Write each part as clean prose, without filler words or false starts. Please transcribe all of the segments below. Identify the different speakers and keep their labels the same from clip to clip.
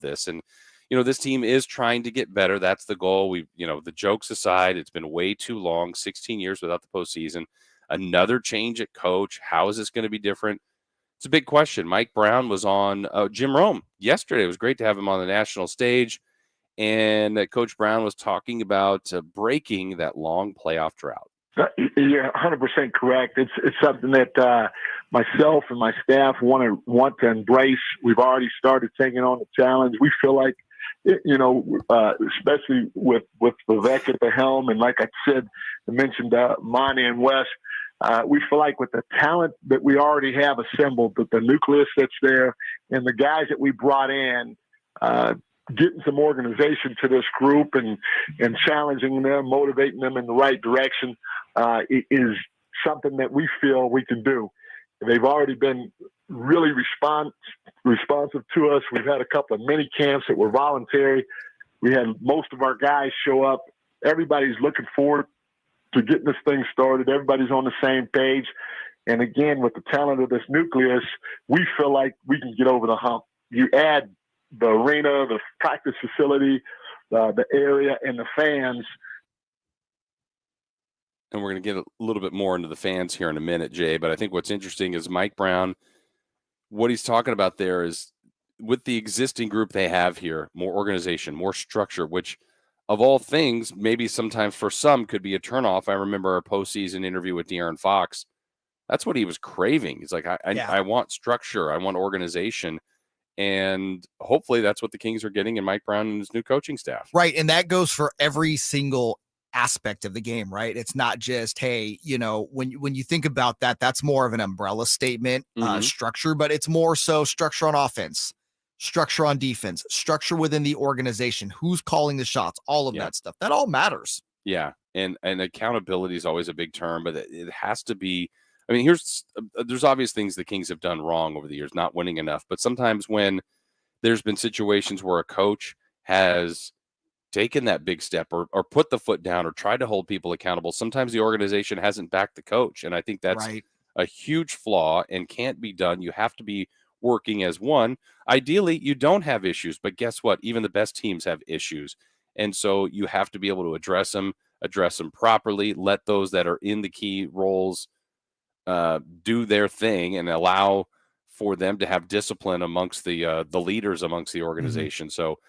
Speaker 1: this. And, this team is trying to get better. That's the goal. The jokes aside, it's been way too long, 16 years without the postseason. Another change at coach. How is this going to be different? It's a big question. Mike Brown was on Jim Rome yesterday. It was great to have him on the national stage. And Coach Brown was talking about breaking that long playoff drought.
Speaker 2: You're 100% correct. It's something that myself and my staff want to embrace. We've already started taking on the challenge. We feel like, especially with Vivek at the helm, and like I said, I mentioned Monty and Wes, we feel like with the talent that we already have assembled, with the nucleus that's there, and the guys that we brought in, getting some organization to this group and challenging them, motivating them in the right direction is something that we feel we can do. They've already been really responsive to us. We've had a couple of mini camps that were voluntary. We had most of our guys show up. Everybody's looking forward to getting this thing started. Everybody's on the same page. And again, with the talent of this nucleus, we feel like we can get over the hump. You add the arena, the practice facility, the area, and the fans.
Speaker 1: And we're going to get a little bit more into the fans here in a minute, Jay. But I think what's interesting is Mike Brown, what he's talking about there is with the existing group they have here, more organization, more structure, which of all things, maybe sometimes for some could be a turnoff. I remember our postseason interview with De'Aaron Fox. That's what he was craving. He's like, I want structure. I want organization. And hopefully that's what the Kings are getting in Mike Brown and his new coaching staff.
Speaker 3: Right. And that goes for every single aspect of the game, right? It's not just, hey, when you think about that, that's more of an umbrella statement, structure, but it's more so structure on offense, structure on defense, structure within the organization, who's calling the shots, all of that stuff. That all matters.
Speaker 1: Yeah. And accountability is always a big term, but it has to be. I mean, there's obvious things the Kings have done wrong over the years, not winning enough. But sometimes when there's been situations where a coach has taken that big step or put the foot down or tried to hold people accountable, sometimes the organization hasn't backed the coach. And I think that's a huge flaw and can't be done. You have to be working as one. Ideally, you don't have issues, but guess what? Even the best teams have issues. And so you have to be able to address them properly, let those that are in the key roles do their thing and allow for them to have discipline amongst the leaders amongst the organization. So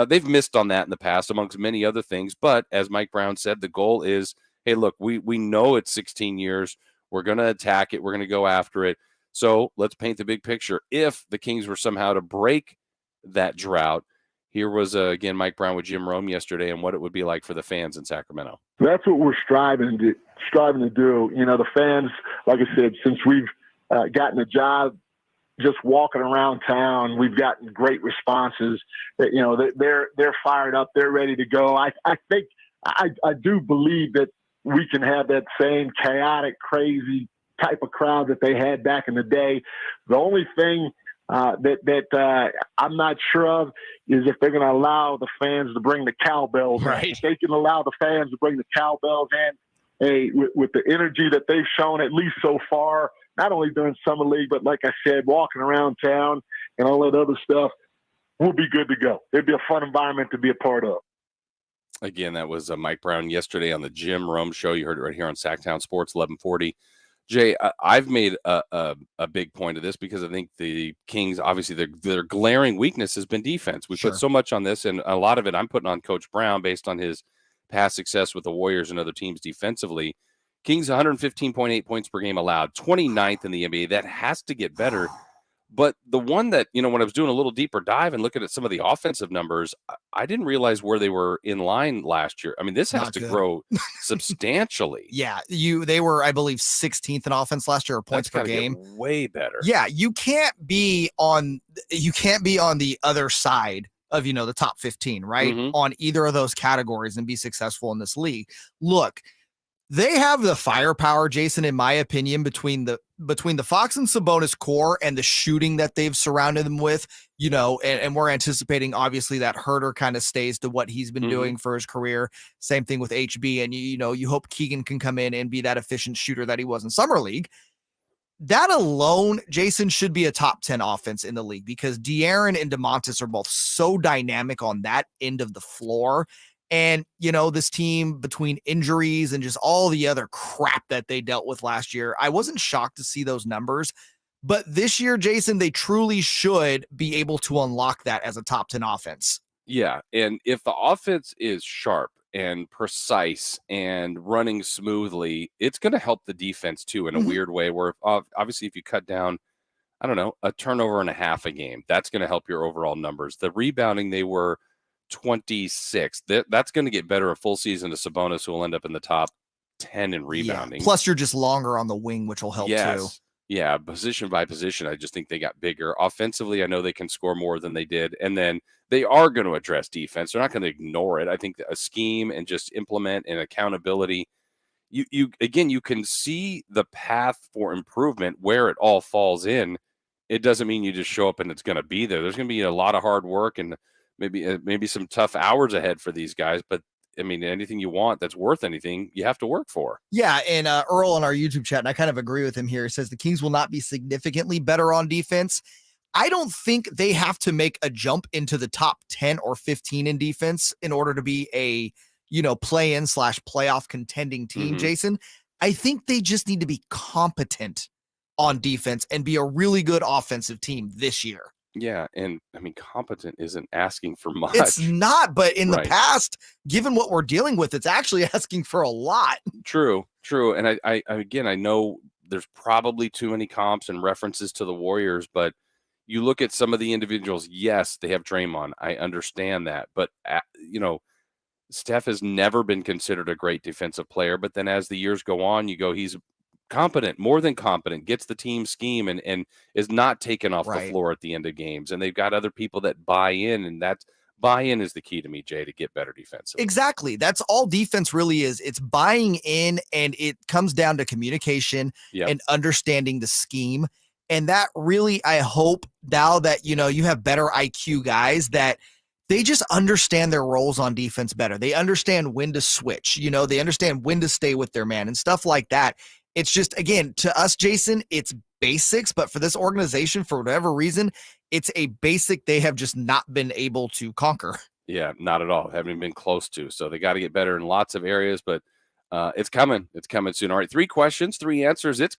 Speaker 1: they've missed on that in the past amongst many other things. But as Mike Brown said, the goal is, hey, look, we know it's 16 years. We're going to attack it. We're going to go after it. So let's paint the big picture. If the Kings were somehow to break that drought, here was, again, Mike Brown with Jim Rome yesterday and what it would be like for the fans in Sacramento.
Speaker 2: That's what we're striving to do. The fans, like I said, since we've gotten a job, just walking around town, we've gotten great responses. They're fired up. They're ready to go. I think I do believe that we can have that same chaotic, crazy type of crowd that they had back in the day. The only thing that I'm not sure of is if they're going to allow the fans to bring the cowbells.
Speaker 3: Right.
Speaker 2: If they can allow the fans to bring the cowbells in, hey, with the energy that they've shown, at least so far, not only during Summer League, but like I said, walking around town and all that other stuff, we'll be good to go. It'd be a fun environment to be a part of.
Speaker 1: Again, that was Mike Brown yesterday on the Jim Rome Show. You heard it right here on Sactown Sports 1140. Jay, I've made a big point of this because I think the Kings, obviously, their glaring weakness has been defense. We put so much on this, and a lot of it I'm putting on Coach Brown based on his past success with the Warriors and other teams defensively. Kings 115.8 points per game allowed, 29th in the NBA. That has to get better. But the one that, when I was doing a little deeper dive and looking at some of the offensive numbers, I didn't realize where they were in line last year. I mean, this has to grow substantially.
Speaker 3: Yeah, they were, I believe, 16th in offense last year, or points per game.
Speaker 1: Way better.
Speaker 3: Yeah, you can't be on the other side of, the top 15, right? On either of those categories and be successful in this league. Look, they have the firepower, Jason, in my opinion, between the Fox and Sabonis core and the shooting that they've surrounded them with, and we're anticipating, obviously, that Herter kind of stays to what he's been doing for his career. Same thing with HB. And, you hope Keegan can come in and be that efficient shooter that he was in Summer League. that alone, Jason, should be a top 10 offense in the league because De'Aaron and DeMontis are both so dynamic on that end of the floor. And, this team between injuries and just all the other crap that they dealt with last year, I wasn't shocked to see those numbers. But this year, Jason, they truly should be able to unlock that as a top 10 offense.
Speaker 1: Yeah. And if the offense is sharp and precise and running smoothly, it's going to help the defense too in a weird way where obviously if you cut down, I don't know, a turnover and a half a game, that's going to help your overall numbers. The rebounding, they were 26th. That's going to get better a full season to Sabonis, who will end up in the top 10 in rebounding.
Speaker 3: Yeah. Plus, you're just longer on the wing, which will help too.
Speaker 1: Yeah, position by position, I just think they got bigger. Offensively, I know they can score more than they did. And then they are going to address defense. They're not going to ignore it. I think a scheme and just implement and accountability. You can see the path for improvement where it all falls in. It doesn't mean you just show up and it's going to be there. There's going to be a lot of hard work and maybe some tough hours ahead for these guys. But I mean, anything you want that's worth anything, you have to work for.
Speaker 3: Yeah, and Earl on our YouTube chat, and I kind of agree with him here. He says the Kings will not be significantly better on defense. I don't think they have to make a jump into the top 10 or 15 in defense in order to be a, play-in / playoff contending team, Jason. I think they just need to be competent on defense and be a really good offensive team this year.
Speaker 1: Yeah, and I mean, competent isn't asking for much.
Speaker 3: It's not, but in the past, given what we're dealing with, it's actually asking for a lot.
Speaker 1: True. And I know there's probably too many comps and references to the Warriors, but you look at some of the individuals. Yes, they have Draymond. I understand that, but Steph has never been considered a great defensive player. But then as the years go on, you go, he's competent, more than competent, gets the team scheme and is not taken off the floor at the end of games. And they've got other people that buy in, and that buy-in is the key to me, Jay, to get better defensively.
Speaker 3: Exactly. That's all defense really is. It's buying in, and it comes down to communication and understanding the scheme. And that really, I hope now that, you have better IQ guys that they just understand their roles on defense better. They understand when to switch, they understand when to stay with their man and stuff like that. It's just, again, to us, Jason, it's basics, but for this organization, for whatever reason, it's a basic they have just not been able to conquer.
Speaker 1: Yeah, not at all. Haven't been close to. So they got to get better in lots of areas, but it's coming. It's coming soon. All right, 3 questions, 3 answers. It's